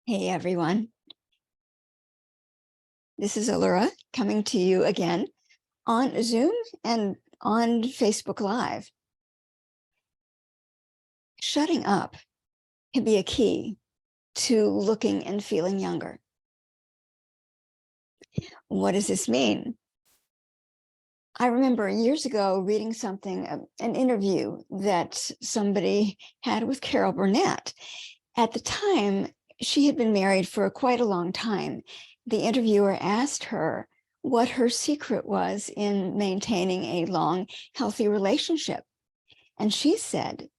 Hey everyone, this is Allura coming to you again on Zoom and on Facebook Live. Shutting up can be a key to looking and feeling younger. What does this mean? I remember years ago reading something, an interview that somebody had with Carol Burnett. At the time, she had been married for quite a long time. The interviewer asked her what her secret was in maintaining a long, healthy relationship. And she said,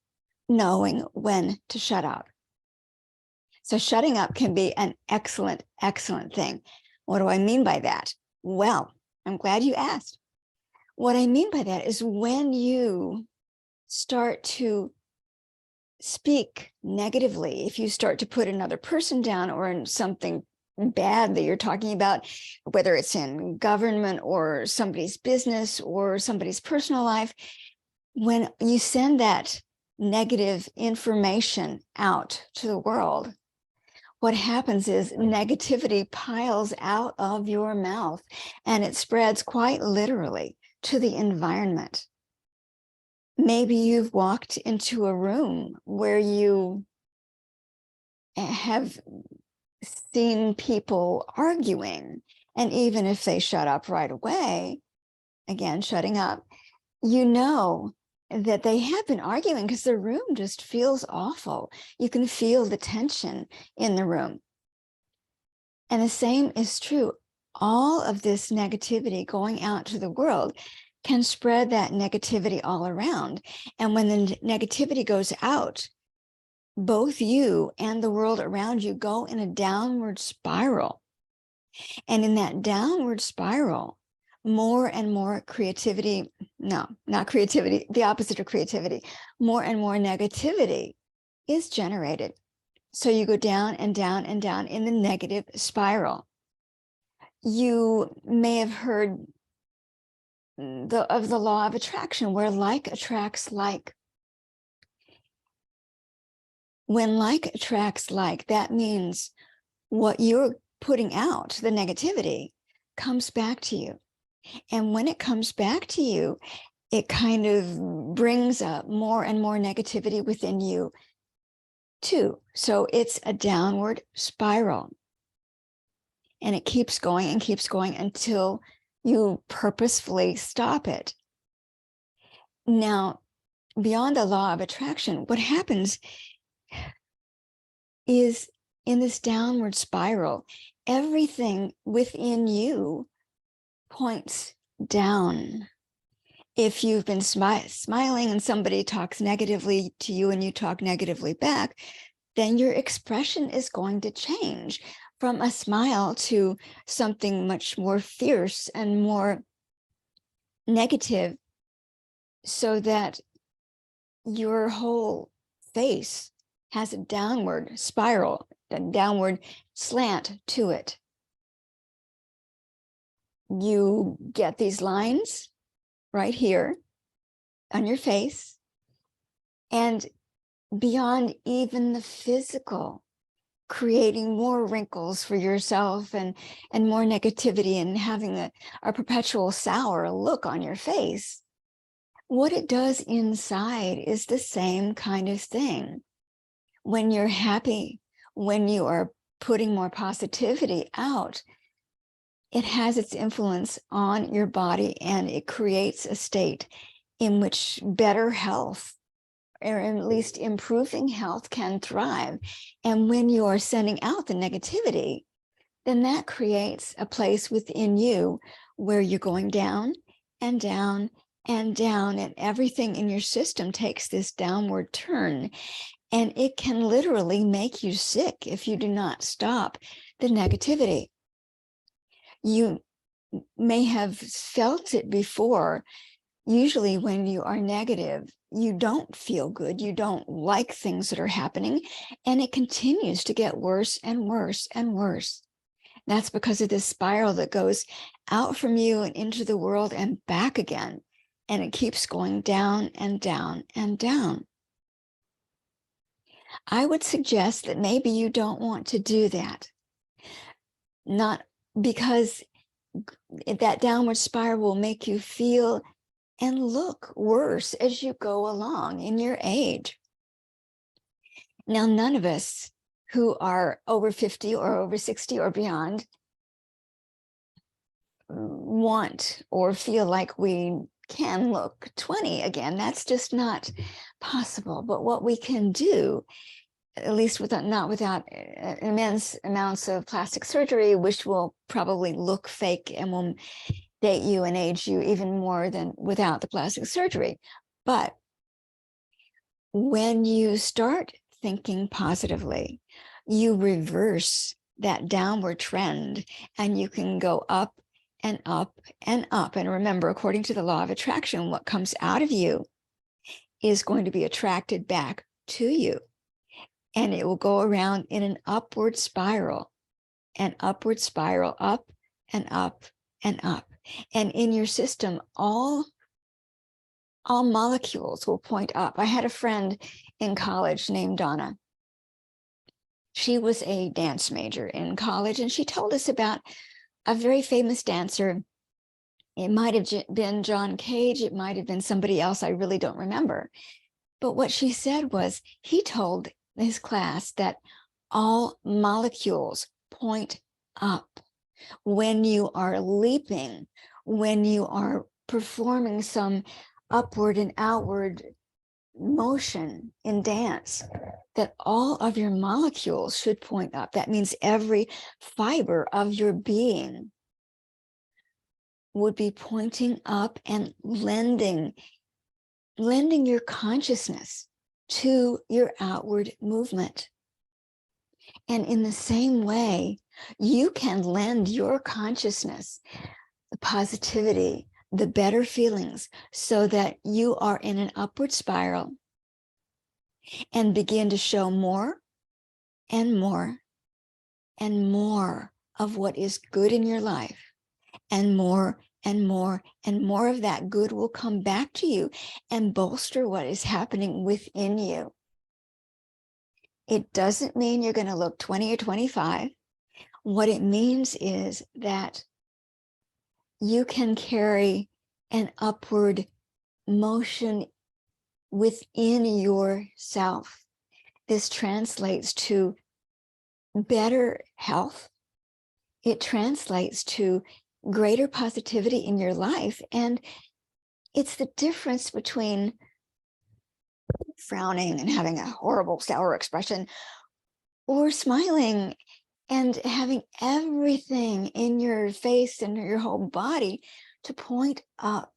knowing when to shut up. So shutting up can be an excellent, excellent thing. What do I mean by that? Well, I'm glad you asked. What I mean by that is when you start to speak negatively, if you start to put another person down or in something bad that you're talking about, whether it's in government or somebody's business or somebody's personal life, when you send that negative information out to the world, what happens is negativity piles out of your mouth and it spreads quite literally to the environment. Maybe you've walked into a room where you have seen people arguing, and even if they shut up right away, again, shutting up, you know that they have been arguing because the room just feels awful. You can feel the tension in the room. And the same is true. All of this negativity going out to the world can spread that negativity all around. And when the negativity goes out, both you and the world around you go in a downward spiral. And in that downward spiral, more and more creativity, no, not creativity, the opposite of creativity, more and more negativity is generated. So you go down and down and down in the negative spiral. You may have heard of the law of attraction, where like attracts like. When like attracts like, that means what you're putting out, the negativity, comes back to you. And when it comes back to you, it kind of brings up more and more negativity within you too. So it's a downward spiral. And it keeps going until you purposefully stop it. Now, beyond the law of attraction, what happens is in this downward spiral, everything within you points down. If you've been smiling and somebody talks negatively to you and you talk negatively back, then your expression is going to change from a smile to something much more fierce and more negative, so that your whole face has a downward spiral, a downward slant to it. You get these lines right here on your face, and beyond even the physical, creating more wrinkles for yourself and more negativity and having a perpetual sour look on your face. What it does inside is the same kind of thing. When you're happy, when you are putting more positivity out, it has its influence on your body, and it creates a state in which better health, or at least improving health, can thrive. And when you are sending out the negativity, then that creates a place within you where you're going down and down and down, and everything in your system takes this downward turn. And it can literally make you sick if you do not stop the negativity. You may have felt it before. Usually when you are negative, you don't feel good. You don't like things that are happening, and it continues to get worse and worse and worse. That's because of this spiral that goes out from you and into the world and back again. And it keeps going down and down and down. I would suggest that maybe you don't want to do that. Not because that downward spiral will make you feel and look worse as you go along in your age. Now, none of us who are over 50 or over 60 or beyond want or feel like we can look 20 again. That's just not possible. But what we can do, at least not without immense amounts of plastic surgery, which will probably look fake and will date you and age you even more than without the plastic surgery. But when you start thinking positively, you reverse that downward trend and you can go up and up and up. And remember, according to the law of attraction, what comes out of you is going to be attracted back to you. And it will go around in an upward spiral, up and up and up. And in your system, all molecules will point up. I had a friend in college named Donna. She was a dance major in college, and she told us about a very famous dancer. It might have been John Cage. It might have been somebody else. I really don't remember. But what she said was he told his class that all molecules point up. When you are leaping, when you are performing some upward and outward motion in dance, that all of your molecules should point up. That means every fiber of your being would be pointing up and lending your consciousness to your outward movement. And in the same way, you can lend your consciousness the positivity, the better feelings, so that you are in an upward spiral and begin to show more and more and more of what is good in your life, and more and more and more of that good will come back to you and bolster what is happening within you. It doesn't mean you're going to look 20 or 25. What it means is that you can carry an upward motion within yourself. This translates to better health. It translates to greater positivity in your life. And it's the difference between frowning and having a horrible sour expression, or smiling and having everything in your face and your whole body to point up.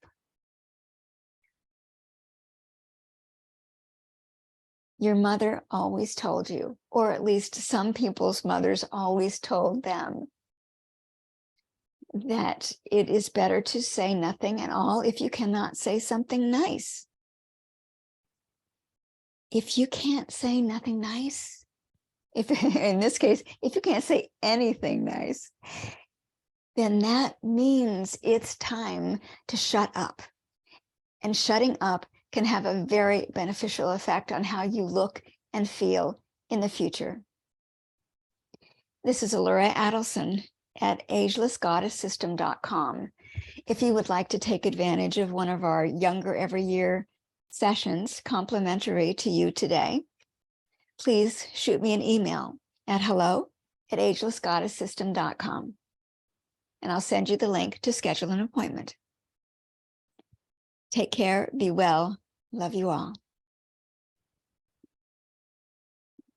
Your mother always told you, or at least some people's mothers always told them, that it is better to say nothing at all if you cannot say something nice. If you can't say nothing nice, if in this case, if you can't say anything nice, then that means it's time to shut up. And shutting up can have a very beneficial effect on how you look and feel in the future. This is Allura Adelson at agelessgoddesssystem.com. If you would like to take advantage of one of our Younger Every Year sessions, complimentary to you today, please shoot me an email at hello@agelessgoddesssystem.com, and I'll send you the link to schedule an appointment. Take care, be well, love you all.